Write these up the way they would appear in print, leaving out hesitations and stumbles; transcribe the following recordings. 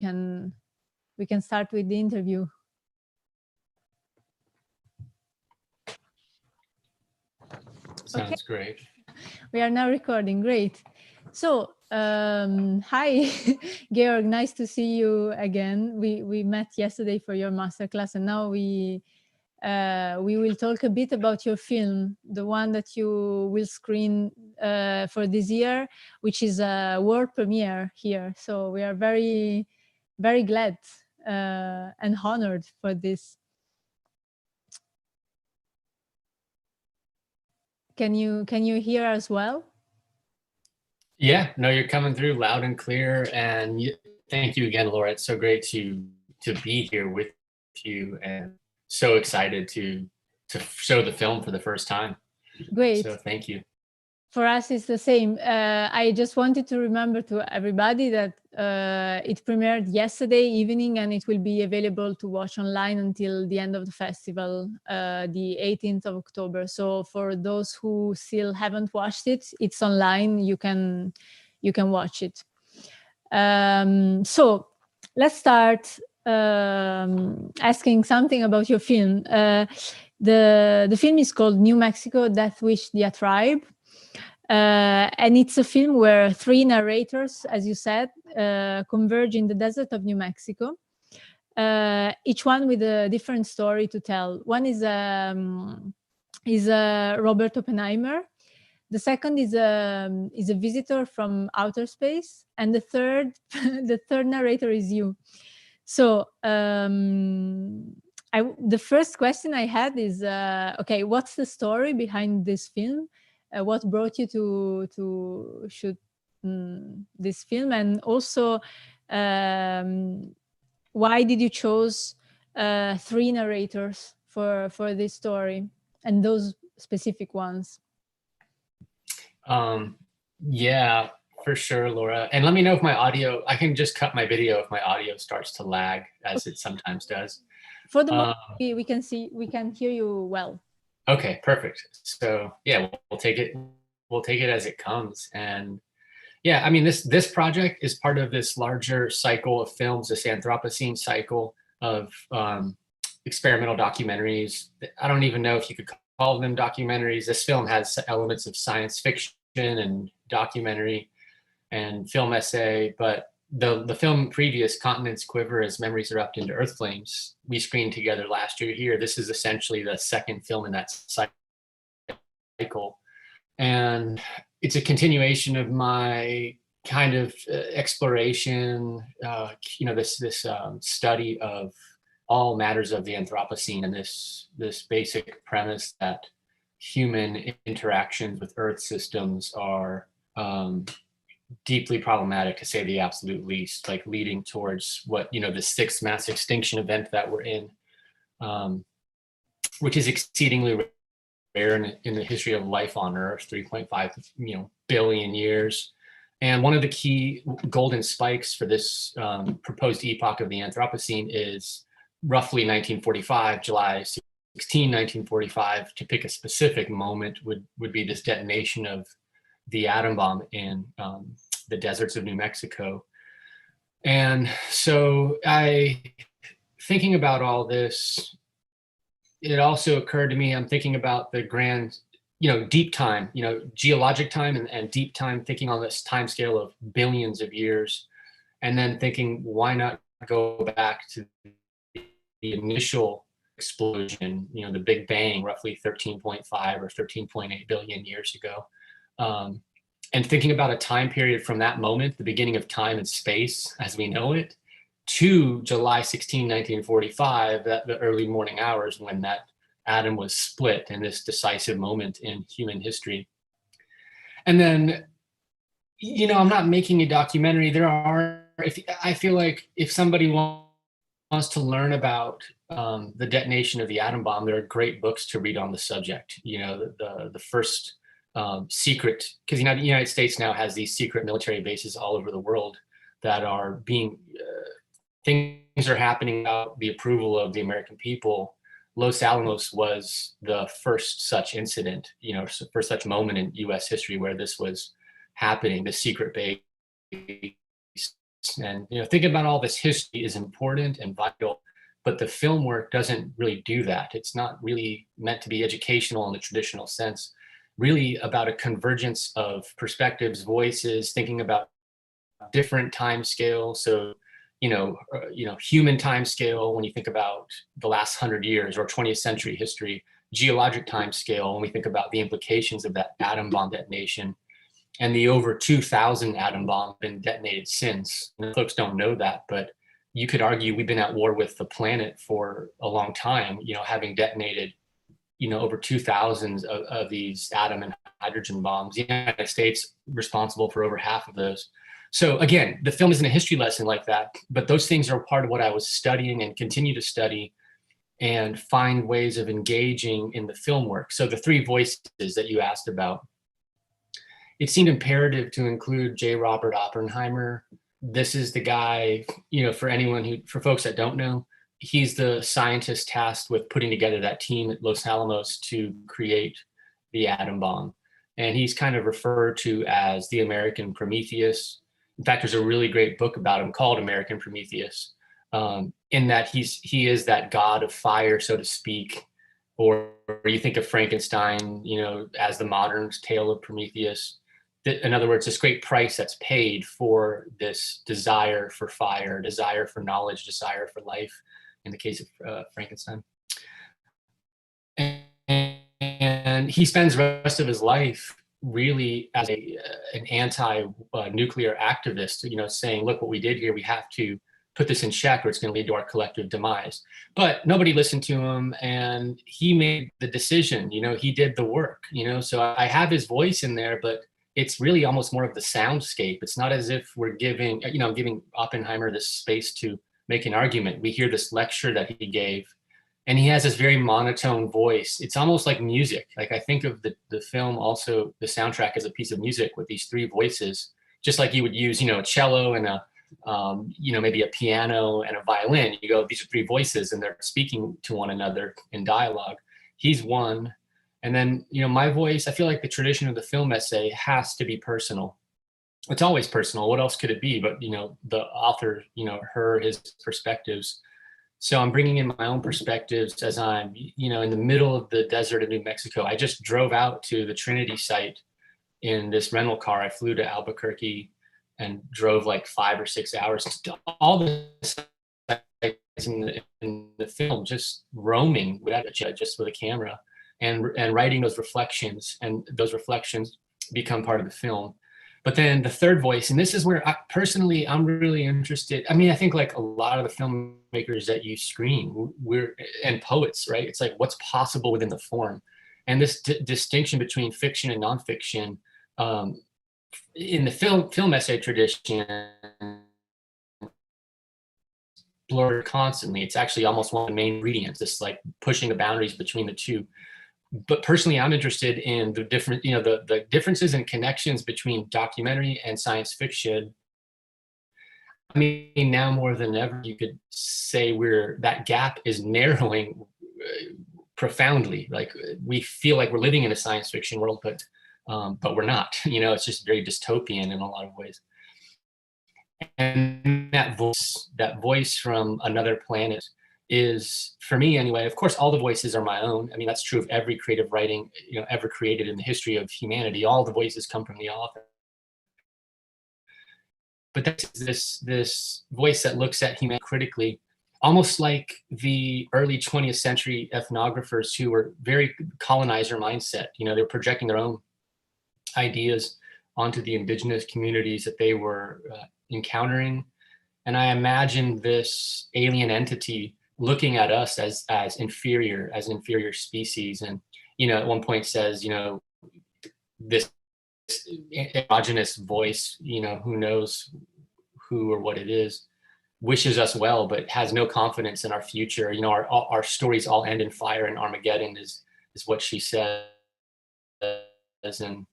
can we can start with the interview. Sounds great. We are now recording. Great. So, hi, Georg. Nice to see you again. We met yesterday for your masterclass, and now we will talk a bit about your film, the one that you will screen for this year, which is a world premiere here. So we are very, very glad and honored for this. Can you hear us well? Yeah, no, you're coming through loud and clear, and thank you again, Laura. It's so great to be here with you, and so excited to show the film for the first time. Great. So thank you. For us, it's the same. I just wanted to remember to everybody that it premiered yesterday evening, and it will be available to watch online until the end of the festival, the 18th of October. So for those who still haven't watched it, it's online. You can watch it. So let's start asking something about your film. The film is called New Mexico Deathwish Diatribe. And it's a film where three narrators, as you said, converge in the desert of New Mexico, each one with a different story to tell. One is Robert Oppenheimer. The second is a visitor from outer space, and the third narrator is you. So the first question I had is, okay, what's the story behind this film? What brought you to shoot this film, and also why did you choose three narrators for this story and those specific ones? Yeah, for sure, Laura. And let me know if my audio, I can just cut my video if my audio starts to lag, as it sometimes does. For the moment, we can hear you well. Okay, perfect. So yeah, we'll take it as it comes. And yeah, I mean, this project is part of this larger cycle of films, this Anthropocene cycle of experimental documentaries. I don't even know if you could call them documentaries. This film has elements of science fiction and documentary and film essay, but the film previous, Continents Quiver as Memories Erupt into Earth Flames, we screened together last year here. This is essentially the second film in that cycle. And it's a continuation of my kind of exploration, this study of all matters of the Anthropocene, and this basic premise that human interactions with Earth systems are deeply problematic, to say the absolute least, like leading towards what, the sixth mass extinction event that we're in, which is exceedingly rare in the history of life on Earth, 3.5 billion years. And one of the key golden spikes for this proposed epoch of the Anthropocene is roughly 1945, July 16, 1945. To pick a specific moment would be this detonation of the atom bomb in the deserts of New Mexico. And so thinking about all this, it also occurred to me, I'm thinking about the grand, deep time, geologic time and deep time, thinking on this time scale of billions of years, and then thinking, why not go back to the initial explosion, the Big Bang, roughly 13.5 or 13.8 billion years ago. And thinking about a time period from that moment, the beginning of time and space as we know it, to July 16, 1945, the early morning hours when that atom was split, in this decisive moment in human history. And then, I'm not making a documentary. I feel like if somebody wants to learn about the detonation of the atom bomb, there are great books to read on the subject. The first secret, because the United States now has these secret military bases all over the world that are being, things are happening without the approval of the American people. Los Alamos was the first such incident, first such moment in US history where this was happening, the secret base And, thinking about all this history is important and vital, but the film work doesn't really do that. It's not really meant to be educational in the traditional sense, really about a convergence of perspectives, voices, thinking about different time scales. So, human time scale, when you think about the last 100 years or 20th century history, geologic time scale, when we think about the implications of that atom bomb detonation, and the over 2,000 atom bombs been detonated since. And folks don't know that, but you could argue we've been at war with the planet for a long time, having detonated, over 2,000 of these atom and hydrogen bombs. The United States responsible for over half of those. So again, the film isn't a history lesson like that, but those things are part of what I was studying and continue to study and find ways of engaging in the film work. So the three voices that you asked about, it seemed imperative to include J. Robert Oppenheimer. This is the guy, for folks that don't know, he's the scientist tasked with putting together that team at Los Alamos to create the atom bomb. And he's kind of referred to as the American Prometheus. In fact, there's a really great book about him called American Prometheus, in that he is that god of fire, so to speak. Or you think of Frankenstein, as the modern tale of Prometheus. In other words, this great price that's paid for this desire for fire, desire for knowledge, desire for life, in the case of Frankenstein. And he spends the rest of his life really as an anti-nuclear activist, saying, look, what we did here, we have to put this in check or it's going to lead to our collective demise. But nobody listened to him, and he made the decision, he did the work, so I have his voice in there, but it's really almost more of the soundscape. It's not as if we're giving Oppenheimer this space to make an argument. We hear this lecture that he gave, and he has this very monotone voice. It's almost like music. Like I think of the film also, the soundtrack, as a piece of music with these three voices, just like you would use, a cello and maybe a piano and a violin. You go, these are three voices and they're speaking to one another in dialogue. He's one. And then, my voice, I feel like the tradition of the film essay has to be personal. It's always personal. What else could it be? But, the author, his perspectives. So I'm bringing in my own perspectives as I'm, in the middle of the desert of New Mexico. I just drove out to the Trinity site in this rental car. I flew to Albuquerque and drove like 5 or 6 hours to all the sites in the film, just roaming just with a camera. And writing those reflections, and those reflections become part of the film. But then the third voice, and this is where I'm really interested. I mean, I think like a lot of the filmmakers that you screen, and poets, right? It's like what's possible within the form. And this distinction between fiction and nonfiction, in the film essay tradition, blurred constantly. It's actually almost one of the main ingredients, this like pushing the boundaries between the two. But personally, I'm interested in the different, the differences and connections between documentary and science fiction. I mean, now more than ever, you could say that gap is narrowing profoundly. Like we feel like we're living in a science fiction world, but we're not. It's just very dystopian in a lot of ways. And that voice from another planet is, for me anyway, of course, all the voices are my own. I mean, that's true of every creative writing, ever created in the history of humanity. All the voices come from the author. But that's this voice that looks at humanity critically, almost like the early 20th century ethnographers who were very colonizer mindset. They're projecting their own ideas onto the indigenous communities that they were encountering. And I imagine this alien entity looking at us as an inferior species. And, at one point says, this androgynous voice, who knows who or what it is, wishes us well, but has no confidence in our future. Our stories all end in fire and Armageddon is what she says. And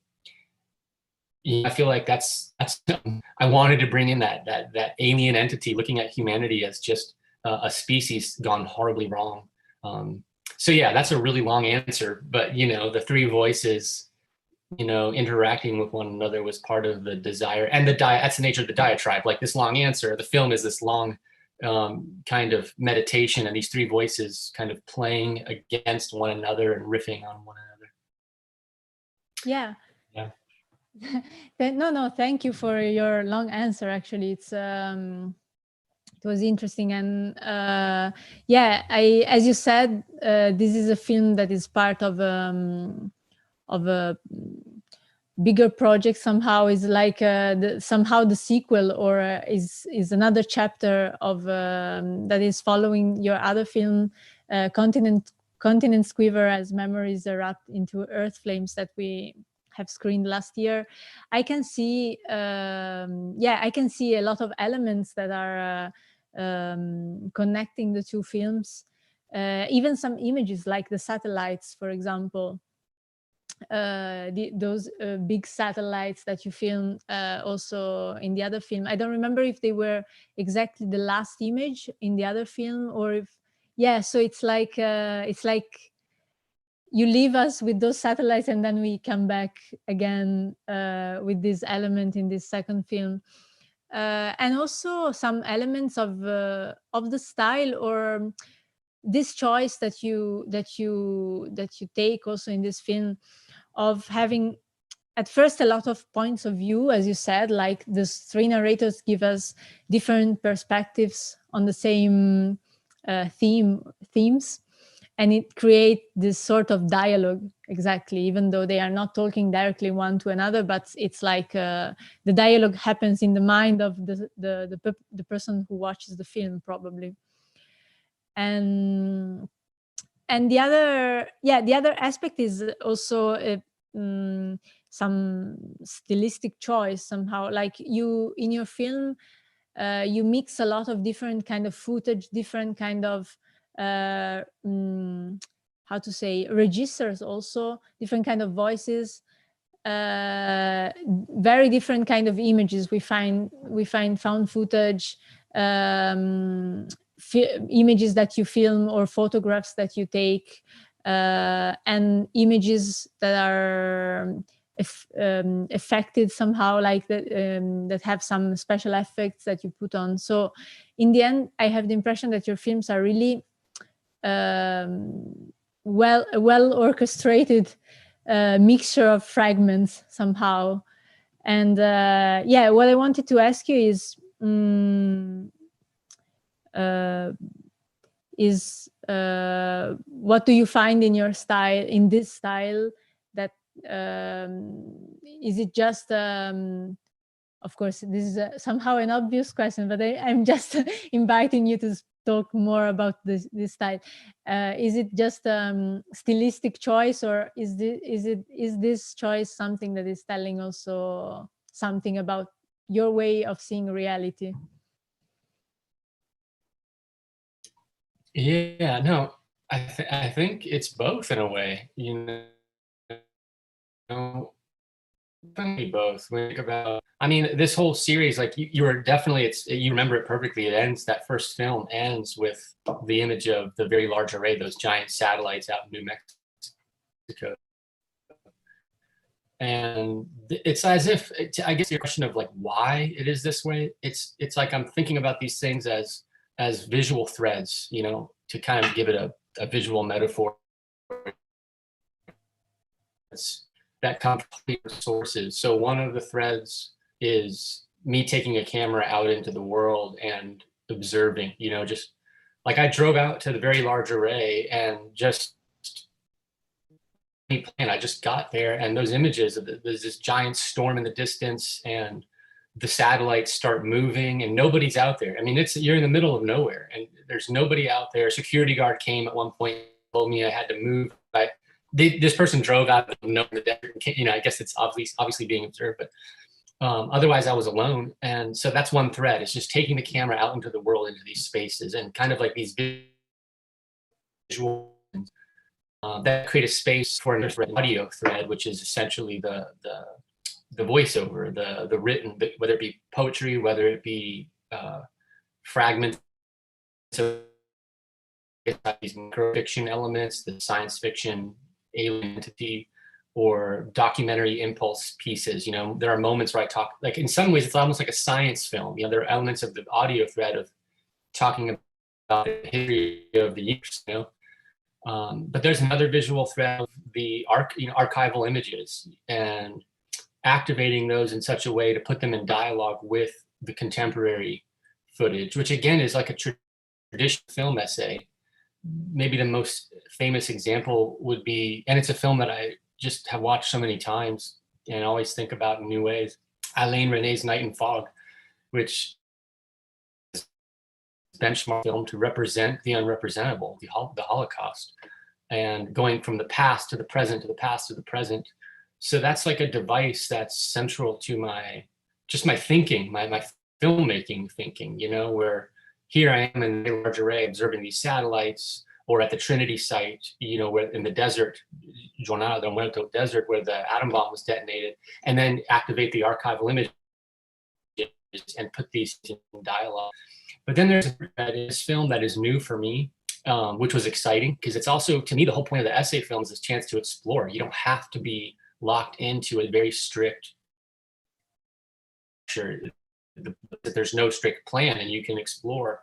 I feel like that's I wanted to bring in that alien entity looking at humanity as just a species gone horribly wrong. So yeah, that's a really long answer, but the three voices you know, interacting with one another was part of the desire, and that's the nature of the diatribe. Like this long answer, the film is this long kind of meditation, and these three voices kind of playing against one another and riffing on one another. Yeah. Yeah. No, thank you for your long answer. Actually, it was interesting, and yeah, as you said, this is a film that is part of a bigger project. Somehow is like somehow the sequel, or is another chapter of that is following your other film, Continents Quiver as Memories Erupt into Earth Flames, that we have screened last year. I can see I can see a lot of elements that are connecting the two films, even some images like the satellites, for example, those big satellites that you film also in the other film. I don't remember if they were exactly the last image in the other film, or if, yeah, so it's like you leave us with those satellites and then we come back again with this element in this second film. And also some elements of the style, or this choice that you take also in this film, of having at first a lot of points of view, as you said, like the three narrators give us different perspectives on the same themes, and it creates this sort of dialogue, exactly, even though they are not talking directly one to another, but it's like the dialogue happens in the mind of the person who watches the film, probably. And the other aspect is also some stylistic choice somehow, like you in your film you mix a lot of different kind of footage, different kind of how to say, registers, also different kind of voices, very different kind of images. We find found footage, images that you film or photographs that you take, and images that are affected somehow, like that, that have some special effects that you put on. So in the end, I have the impression that your films are really well orchestrated mixture of fragments somehow. And yeah, what I wanted to ask you is what do you find in your style, in this style, that is it just of course this is somehow an obvious question, but I'm just inviting you to talk more about this style. Is it just stylistic choice, or is this choice something that is telling also something about your way of seeing reality? Yeah, no, I think it's both in a way, you know, definitely both. When you think about, I mean, this whole series, like you were definitely, you remember it perfectly. It ends, that first film ends with the image of the Very Large Array, those giant satellites out in New Mexico. And it's as if, I guess your question of like why it is this way, it's like I'm thinking about these things as visual threads, you know, to kind of give it a visual metaphor that come from different sources. So one of the threads is me taking a camera out into the world and observing, you know, just like I drove out to the Very Large Array and just, and I just got there, and those images of there's this giant storm in the distance, and the satellites start moving, and nobody's out there. I mean, you're in the middle of nowhere, and there's nobody out there. A security guard came at one point, told me I had to move. But this person drove out of the desert. You know, I guess it's obviously being observed, but otherwise I was alone. And so that's one thread. It's just taking the camera out into the world, into these spaces, and kind of like these visual that create a space for an audio thread, which is essentially the voiceover, the written, whether it be poetry, whether it be fragments of these microfiction elements, the science fiction alien entity, or documentary impulse pieces. You know, there are moments where I talk, like in some ways, it's almost like a science film. You know, there are elements of the audio thread of talking about the history of the universe, you know. But there's another visual thread of the archival images and activating those in such a way to put them in dialogue with the contemporary footage, which again is like a traditional film essay. Maybe the most famous example would be, and it's a film that I just have watched so many times and always think about in new ways, Alain René's Night and Fog, which is a benchmark film to represent the unrepresentable, the Holocaust, and going from the past to the present, to the past to the present. So that's like a device that's central to my thinking, my filmmaking thinking, you know, where here I am in a large array observing these satellites, or at the Trinity site, you know, where in the desert, Jornada del Muerto desert, where the atom bomb was detonated, and then activate the archival images and put these in dialogue. But then there's this film that is new for me, which was exciting, because it's also, to me, the whole point of the essay film is this chance to explore. You don't have to be locked into a very strict, there's no strict plan, and you can explore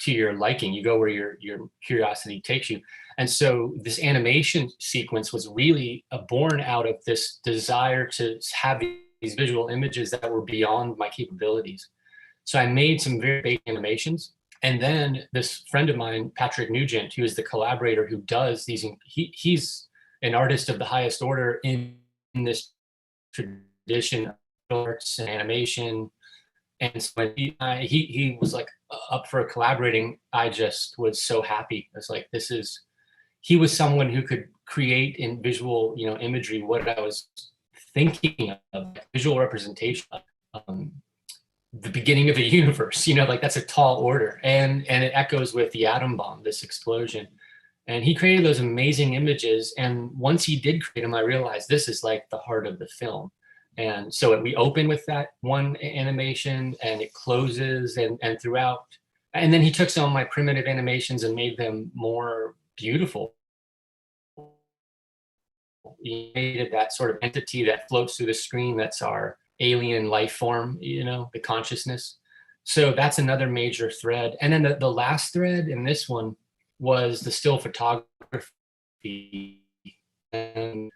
to your liking. You go where your curiosity takes you. And so this animation sequence was really born out of this desire to have these visual images that were beyond my capabilities. So I made some very basic animations. And then this friend of mine, Patrick Nugent, who is the collaborator who does these, he's an artist of the highest order in this tradition of arts and animation. And so when he was like up for collaborating, I just was so happy. I was like, he was someone who could create in visual, you know, imagery what I was thinking of, visual representation of the beginning of the universe, you know, like that's a tall order. And it echoes with the atom bomb, this explosion. And he created those amazing images. And once he did create them, I realized this is like the heart of the film. And so we open with that one animation, and it closes and throughout. And then he took some of my primitive animations and made them more beautiful. He made that sort of entity that floats through the screen. That's our alien life form, you know, the consciousness. So that's another major thread. And then the last thread in this one was the still photography. And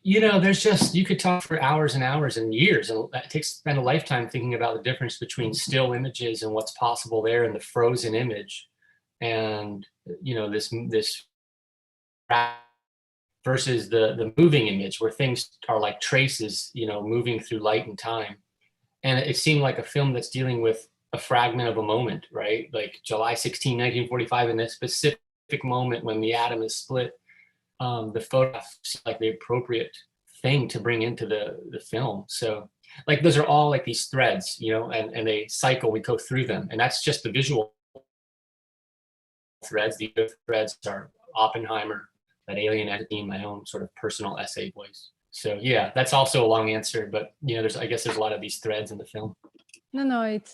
you know, there's just, you could talk for hours and hours and years, and it spend a lifetime thinking about the difference between still images and what's possible there in the frozen image, and you know, this versus the moving image where things are like traces, you know, moving through light and time. And it seemed like a film that's dealing with a fragment of a moment, right? Like July 16, 1945, in this specific moment when the atom is split. The photograph seemed like the appropriate thing to bring into the film. So like those are all like these threads, you know, and they cycle, we go through them. And that's just the visual threads. The other threads are Oppenheimer, that alien entity, my own sort of personal essay voice. So yeah, that's also a long answer, but you know, I guess there's a lot of these threads in the film. No, it's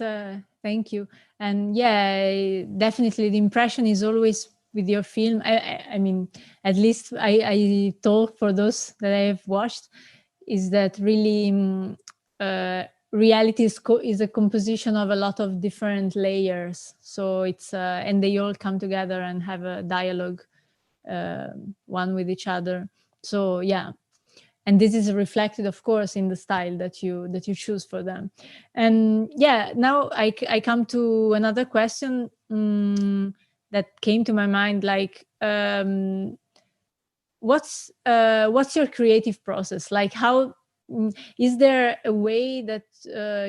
thank you. And yeah, definitely the impression is always with your film. I mean, at least I talk for those that I have watched, is that really reality is a composition of a lot of different layers. So it's and they all come together and have a dialogue, one with each other. So yeah, and this is reflected, of course, in the style that you choose for them. And yeah, now I come to another question that came to my mind, like what's your creative process like? How is there a way that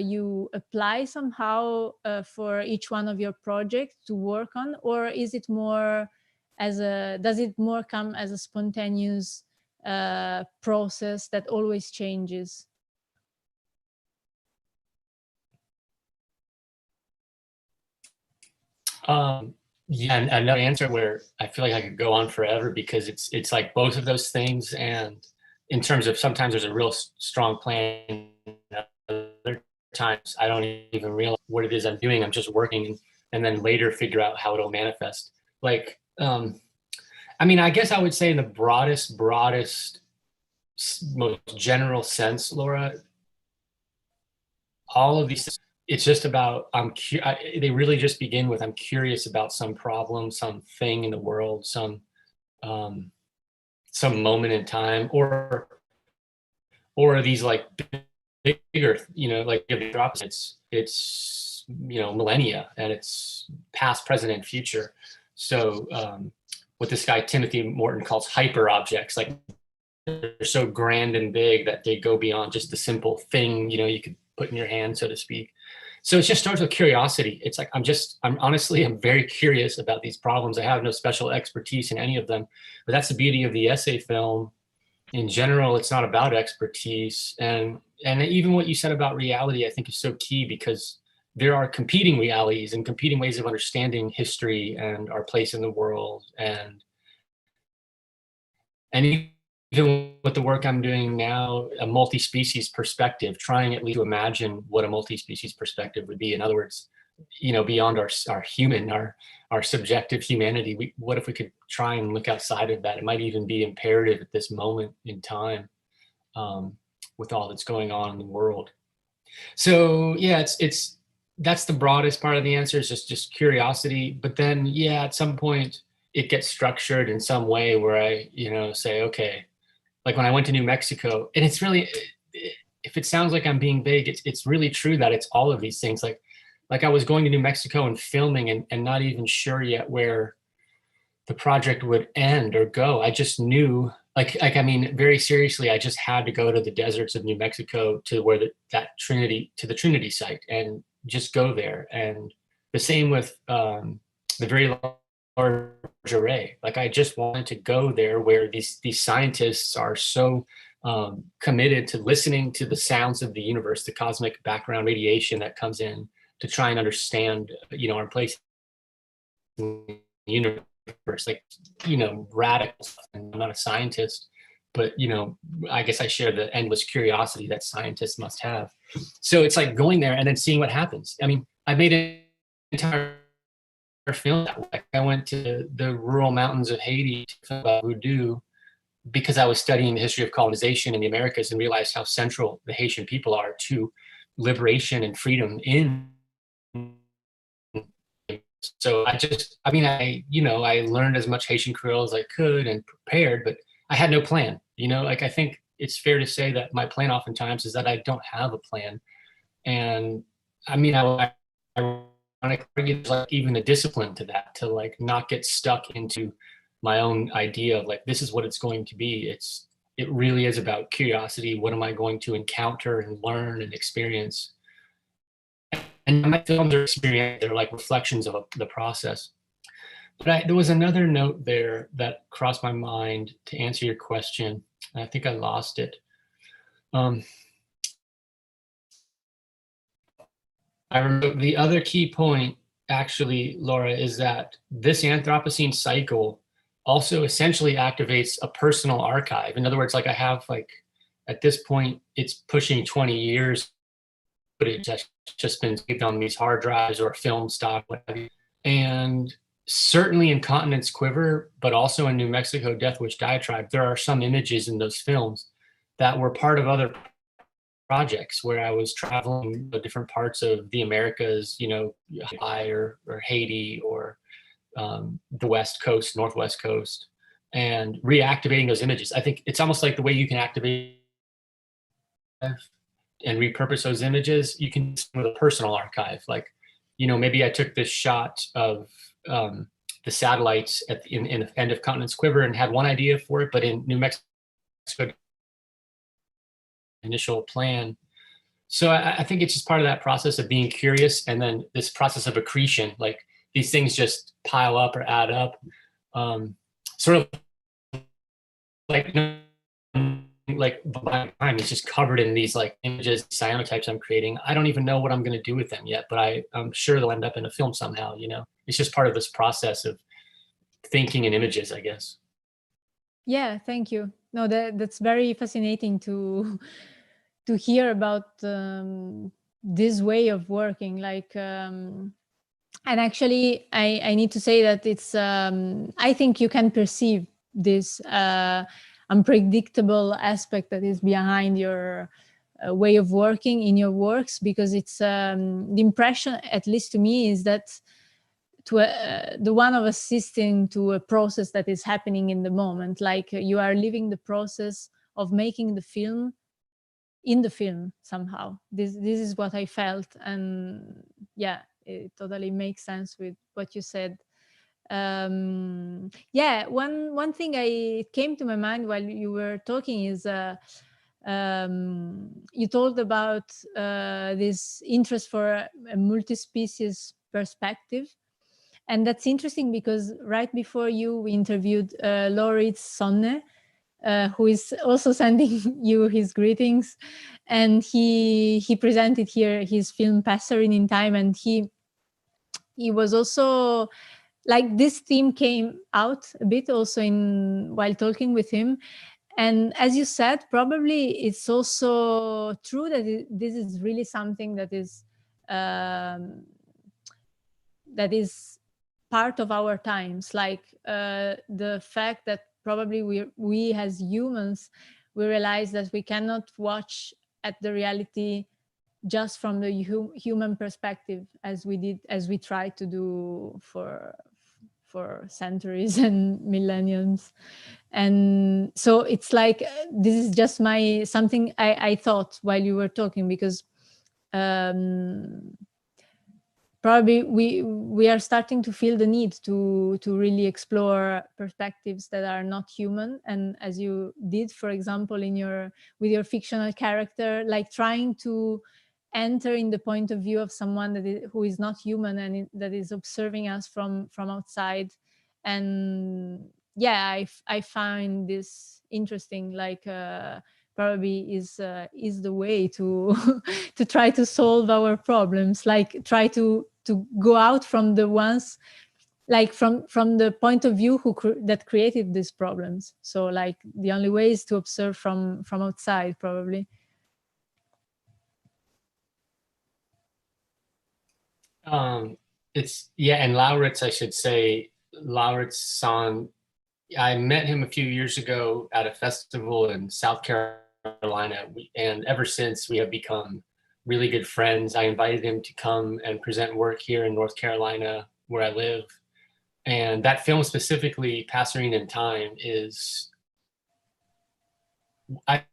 you apply somehow for each one of your projects to work on, or is it more does it more come as a spontaneous process that always changes? Yeah, and another answer where I feel like I could go on forever, because it's like both of those things. And in terms of, sometimes there's a real strong plan, other times I don't even realize what it is I'm doing. I'm just working, and then later figure out how it'll manifest. Like, I mean, I guess I would say in the broadest most general sense, Laura, all of these, it's just about, they really just begin with, I'm curious about some problem, some thing in the world, some moment in time, or these like bigger, like the opposites. It's millennia, and it's past, present, and future. So what this guy Timothy Morton calls hyper objects, like they're so grand and big that they go beyond just the simple thing you could put in your hand, so to speak. So it just starts with curiosity. It's like, I'm very curious about these problems. I have no special expertise in any of them, but that's the beauty of the essay film. In general, it's not about expertise. And even what you said about reality, I think is so key, because there are competing realities and competing ways of understanding history and our place in the world. And even with the work I'm doing now, a multi-species perspective, trying at least to imagine what a multi-species perspective would be. In other words, beyond our human, our subjective humanity, what if we could try and look outside of that? It might even be imperative at this moment in time, with all that's going on in the world. So yeah, that's the broadest part of the answer, is just curiosity. But then, yeah, at some point it gets structured in some way where I, say, okay, like when I went to New Mexico, and it's really, if it sounds like I'm being vague, it's really true that it's all of these things. Like I was going to New Mexico and filming and not even sure yet where the project would end or go. I just knew, I mean, very seriously, I just had to go to the deserts of New Mexico to where the Trinity site, and just go there. And the same with the very large array. Like I just wanted to go there where these scientists are so committed to listening to the sounds of the universe, the cosmic background radiation that comes in, to try and understand, our place in the universe. Like, radical stuff. And I'm not a scientist, but I guess I share the endless curiosity that scientists must have. So it's like going there and then seeing what happens. I mean, I made an entire film that way. I went to the rural mountains of Haiti to film about voodoo, because I was studying the history of colonization in the Americas and realized how central the Haitian people are to liberation and freedom in. So I learned as much Haitian Creole as I could and prepared, but I had no plan. Like I think it's fair to say that my plan oftentimes is that I don't have a plan. And I mean, I there's like even a discipline to that, to like not get stuck into my own idea of like, this is what it's going to be. It really is about curiosity. What am I going to encounter and learn and experience? And my films are experience, they're like reflections of the process. But there was another note there that crossed my mind to answer your question. And I think I lost it. I remember the other key point, actually, Laura, is that this Anthropocene cycle also essentially activates a personal archive. In other words, like I have at this point, it's pushing 20 years, but it's just been saved on these hard drives or film stock, whatever. And certainly in Continent's Quiver, but also in New Mexico Deathwish Diatribe, there are some images in those films that were part of other projects where I was traveling to different parts of the Americas, Hawaii or Haiti or the West Coast, Northwest Coast, and reactivating those images. I think it's almost like the way you can activate and repurpose those images, you can with a personal archive. Like, maybe I took this shot of the satellites in the end of Continent's Quiver and had one idea for it, but in New Mexico initial plan. So I think it's just part of that process of being curious, and then this process of accretion, like these things just pile up or add up, sort of like by time it's just covered in these like images, cyanotypes I'm creating. I don't even know what I'm going to do with them yet, but I'm sure they'll end up in a film somehow. It's just part of this process of thinking in images, I guess. Yeah, thank you. No, that's very fascinating to hear about this way of working. And actually, I need to say that it's I think you can perceive this. unpredictable aspect that is behind your way of working in your works, because it's the impression, at least to me, is that the one of assisting to a process that is happening in the moment, like you are living the process of making the film in the film somehow. This is what I felt, and yeah, it totally makes sense with what you said. Yeah, one thing it came to my mind while you were talking is you told about this interest for a multi-species perspective. And that's interesting because right before you, we interviewed Lauritz Sonne, who is also sending you his greetings. And he presented here his film Passerine in Time. And he was also, like, this theme came out a bit also in while talking with him. And as you said, probably it's also true that this is really something that is part of our times, like the fact that probably we as humans, we realize that we cannot watch at the reality just from the human perspective, as we tried to do for centuries and millenniums. And so it's like this is just something I thought while you were talking, because probably we are starting to feel the need to really explore perspectives that are not human. And as you did, for example, with your fictional character, like trying to enter in the point of view of someone who is not human, and that is observing us from outside. And yeah, I find this interesting, like probably is the way to to try to solve our problems, like try to go out from the ones, like from the point of view that created these problems. So like the only way is to observe from outside, probably. It's, yeah, and Lauritz, I should say, Lauritz Son, I met him a few years ago at a festival in South Carolina, and ever since we have become really good friends. I invited him to come and present work here in North Carolina, where I live. And that film specifically, Passerine in Time, is, I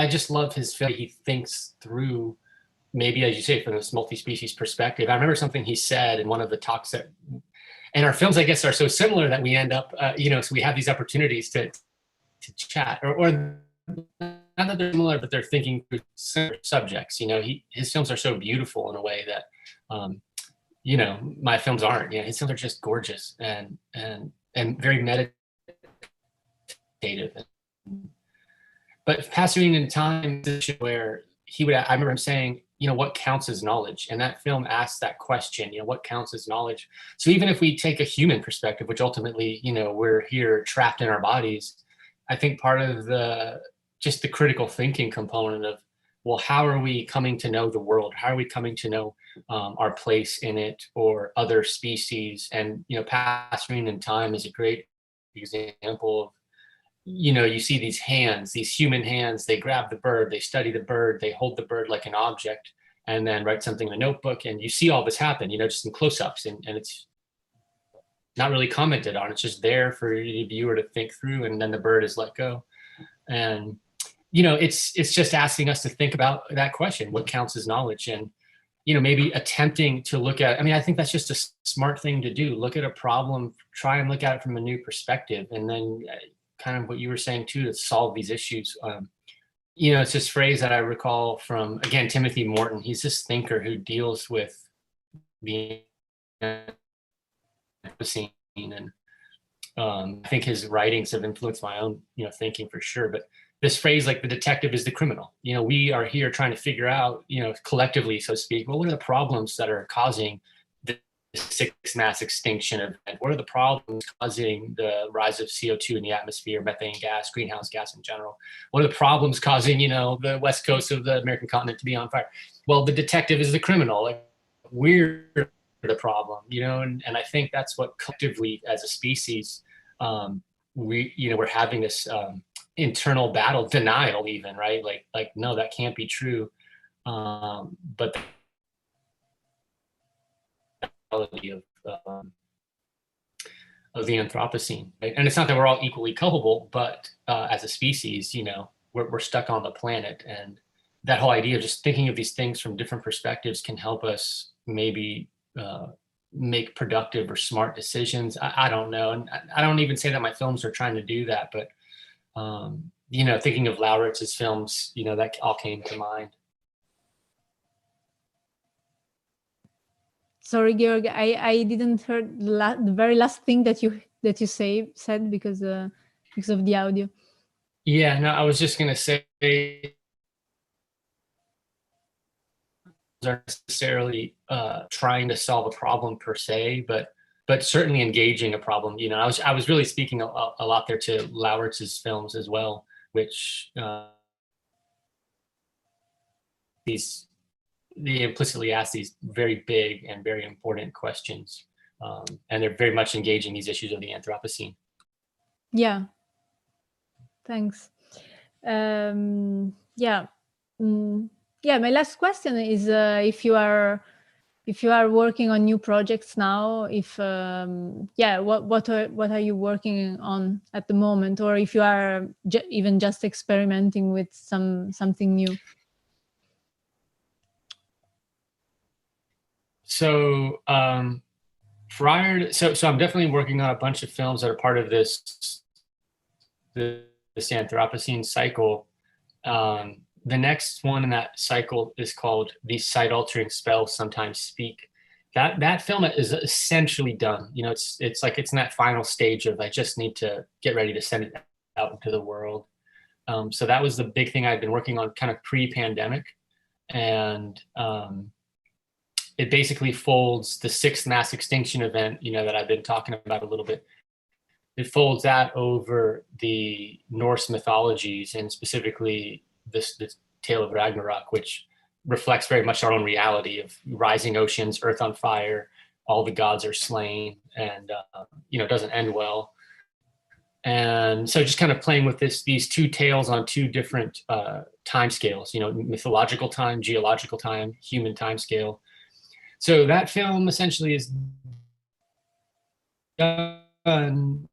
just love his film. He thinks through, maybe as you say, from this multi-species perspective. I remember something he said in one of the talks that, and our films, I guess, are so similar that we end up, so we have these opportunities to chat, or not that they're similar, but they're thinking through similar subjects. His films are so beautiful in a way that, my films aren't. His films are just gorgeous and very meditative. But Passerine in Time is where I remember him saying, what counts as knowledge? And that film asks that question, what counts as knowledge? So even if we take a human perspective, which ultimately, we're here trapped in our bodies, I think part of just the critical thinking component of, well, how are we coming to know the world? How are we coming to know our place in it, or other species? And, Passerine in Time is a great example of, you see these hands, these human hands, they grab the bird, they study the bird, they hold the bird like an object, and then write something in a notebook. And you see all this happen, just in close-ups, and it's not really commented on. It's just there for the viewer to think through, and then the bird is let go. And, it's just asking us to think about that question, what counts as knowledge? And, maybe attempting to look at, I think that's just a smart thing to do. Look at a problem, try and look at it from a new perspective, and then kind of what you were saying too, to solve these issues. It's this phrase that I recall from, again, Timothy Morton. He's this thinker who deals with the Anthropocene, and I think his writings have influenced my own, thinking for sure. But this phrase, like the detective is the criminal. We are here trying to figure out, collectively, so to speak, well, what are the problems that are causing the sixth mass extinction event? What are the problems causing the rise of CO2 in the atmosphere, methane gas, greenhouse gas in general? What are the problems causing, the west coast of the American continent to be on fire? Well, the detective is the criminal. Like, we're the problem, and I think that's what collectively as a species, we're having this internal battle, denial even, right? Like no, that can't be true. But the reality of the Anthropocene, right? And it's not that we're all equally culpable, but as a species, you know, we're stuck on the planet, and that whole idea of just thinking of these things from different perspectives can help us maybe make productive or smart decisions. I don't know, and I don't even say that my films are trying to do that, but you know, thinking of Lauritz's films, you know, that all came to mind. Sorry, Georg, I didn't hear the very last thing that you said because of the audio. Yeah, no, I was just gonna say, aren't necessarily trying to solve a problem per se, but certainly engaging a problem. You know, I was really speaking a lot there to Lauritz's films as well, which they implicitly ask these very big and very important questions, and they're very much engaging these issues of the Anthropocene. Yeah. Thanks. Yeah. Yeah. My last question is if you are working on new projects now, if yeah, what are you working on at the moment, or if you are even just experimenting with something new? So prior to, so I'm definitely working on a bunch of films that are part of this Anthropocene cycle. The next one in that cycle is called These Sight-Altering Spells Sometimes Speak. That film is essentially done. You know, it's like it's in that final stage of I just need to get ready to send it out into the world. So that was the big thing I'd been working on kind of pre-pandemic. And it basically folds the 6th mass extinction event, you know, that I've been talking about a little bit. It folds that over the Norse mythologies, and specifically this tale of Ragnarok, which reflects very much our own reality of rising oceans, earth on fire, all the gods are slain, and you know, it doesn't end well. And so just kind of playing with these two tales on two different time scales, you know, mythological time, geological time, human time scale. So that film essentially is done,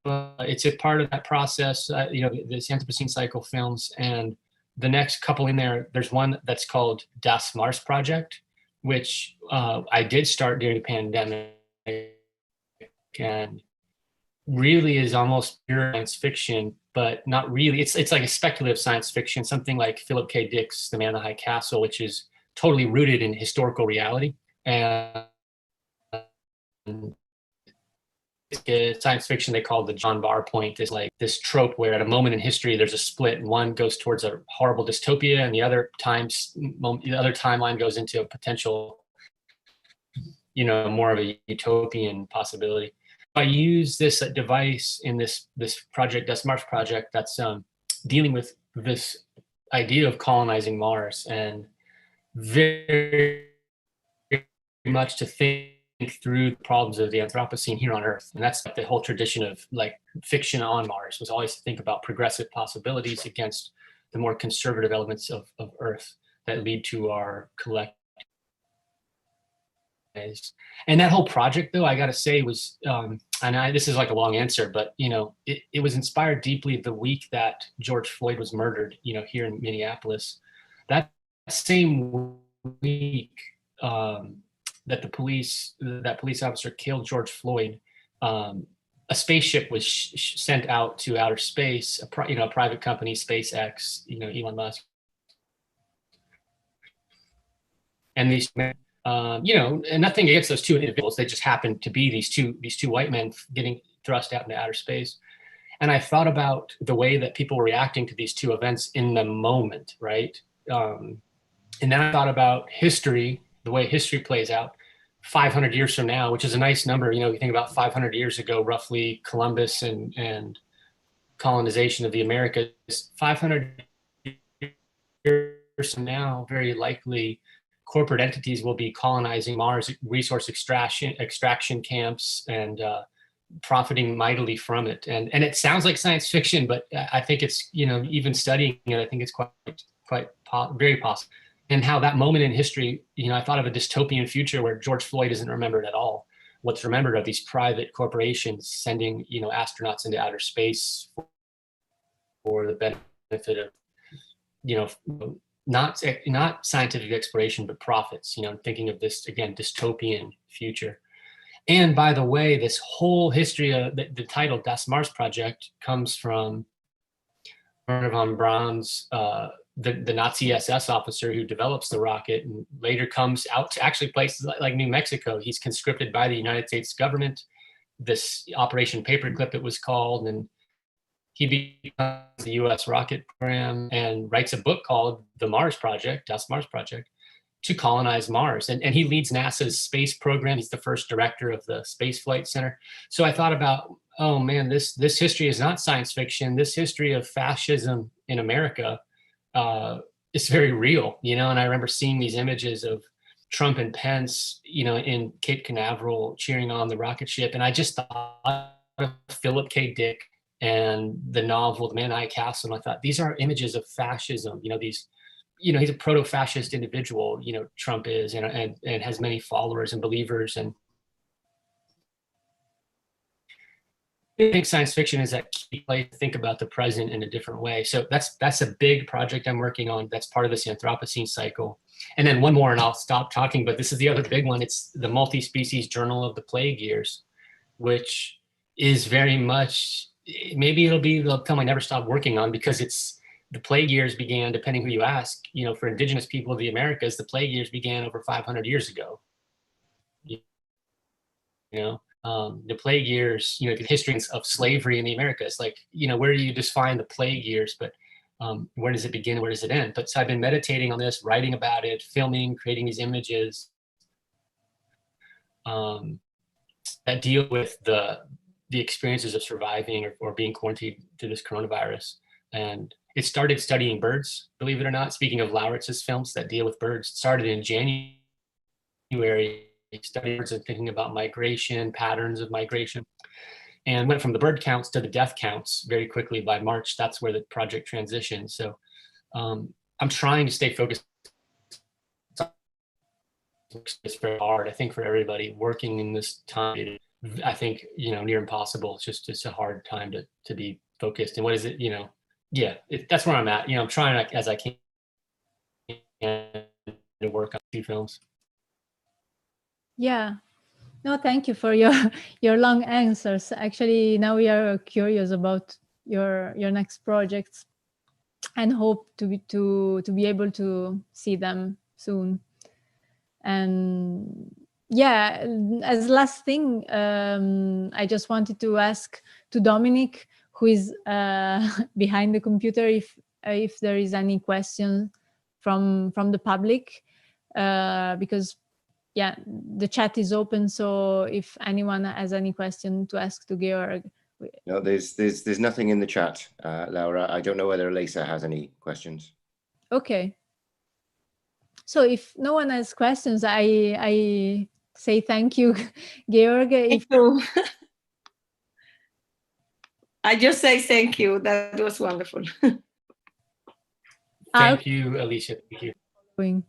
but it's a part of that process, you know, this Anthropocene cycle films. And the next couple in there, there's one that's called Das Mars Project, which I did start during the pandemic, and really is almost pure science fiction, but not really. It's like a speculative science fiction, something like Philip K. Dick's The Man in the High Castle, which is totally rooted in historical reality. And science fiction they call the John Barr point, is like this trope where at a moment in history there's a split, and one goes towards a horrible dystopia, and the other timeline goes into a potential, you know, more of a utopian possibility. I use this device in this project, Das Mars Project, that's dealing with this idea of colonizing Mars, and very much to think through the problems of the Anthropocene here on Earth. And that's like the whole tradition of like fiction on Mars, was always to think about progressive possibilities against the more conservative elements of Earth that lead to our collective. And that whole project, though, I got to say was, this is like a long answer, but you know, it was inspired deeply the week that George Floyd was murdered, you know, here in Minneapolis. That same week that that police officer killed George Floyd, a spaceship was sent out to outer space, a private company, SpaceX, you know, Elon Musk, and these you know, and nothing against those two individuals, they just happened to be these two white men getting thrust out into outer space. And I thought about the way that people were reacting to these two events in the moment, right? And then I thought about history, the way history plays out 500 years from now, which is a nice number. You know, you think about 500 years ago, roughly, Columbus and colonization of the Americas. 500 years from now, very likely, corporate entities will be colonizing Mars, resource extraction camps, and profiting mightily from it. And it sounds like science fiction, but I think it's, even studying it, I think it's very possible. And how that moment in history, I thought of a dystopian future where George Floyd isn't remembered at all. What's remembered are these private corporations sending, astronauts into outer space for the benefit of, not scientific exploration, but profits, thinking of this, again, dystopian future. And by the way, this whole history of the title Das Mars Project comes from Wernher von Braun's, the Nazi SS officer who develops the rocket and later comes out to actually places like New Mexico. He's conscripted by the United States government, this Operation Paperclip it was called, and he becomes the US rocket program and writes a book called The Mars Project, Das Mars Project, to colonize Mars. And he leads NASA's space program. He's the first director of the Space Flight Center. So I thought about, oh man, this history is not science fiction. This history of fascism in America is very real, and I remember seeing these images of Trump and Pence, in Cape Canaveral cheering on the rocket ship. And I just thought of Philip K. Dick and the novel, The Man in the High Castle. And I thought, these are images of fascism, he's a proto-fascist individual, Trump is, and has many followers and believers. And I think science fiction is that key place to think about the present in a different way. So that's a big project I'm working on. That's part of this Anthropocene cycle. And then one more, and I'll stop talking, but this is the other big one. It's the Multi-Species Journal of the Plague Years, which is very much, maybe it'll become I never stop working on, because it's, the plague years began, depending who you ask, for indigenous people of the Americas, the plague years began over 500 years ago. The plague years, the history of slavery in the Americas, like, where do you define the plague years, but where does it begin, where does it end? But so I've been meditating on this, writing about it, filming, creating these images that deal with the experiences of surviving or being quarantined through this coronavirus. And it started studying birds, believe it or not. Speaking of Lauritz's films that deal with birds, it started in January, studying birds and thinking about migration, patterns of migration, and went from the bird counts to the death counts very quickly. By March, that's where the project transitioned. So I'm trying to stay focused. It's very hard, I think, for everybody working in this time. I think, near impossible. It's a hard time to be focused. And what is it, that's where I'm at. I'm trying as I can to work on 2 films. Yeah. No, thank you for your long answers. Actually, now we are curious about your next projects and hope to be able to see them soon. And yeah, as last thing, I just wanted to ask to Dominic, who is behind the computer, if there is any question from the public, because yeah, the chat is open. So if anyone has any question to ask to Georg. No, there's nothing in the chat, Laura. I don't know whether Lisa has any questions. Okay. So if no one has questions, I say thank you, Georg. Thank you. I just say thank you. That was wonderful. Thank you, Alicia. Thank you.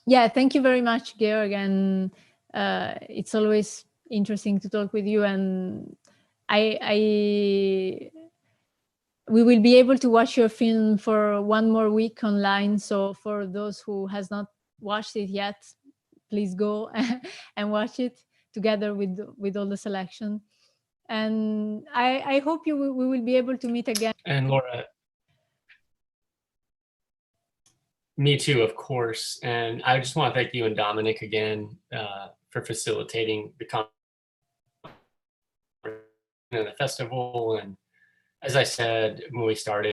Yeah, thank you very much, Georg. And it's always interesting to talk with you. And we will be able to watch your film for 1 more week online. So for those who has not watched it yet, please go and watch it together with all the selection. And I hope we will be able to meet again. And Laura, me too, of course. And I just want to thank you and Dominic again for facilitating the festival. And as I said when we started,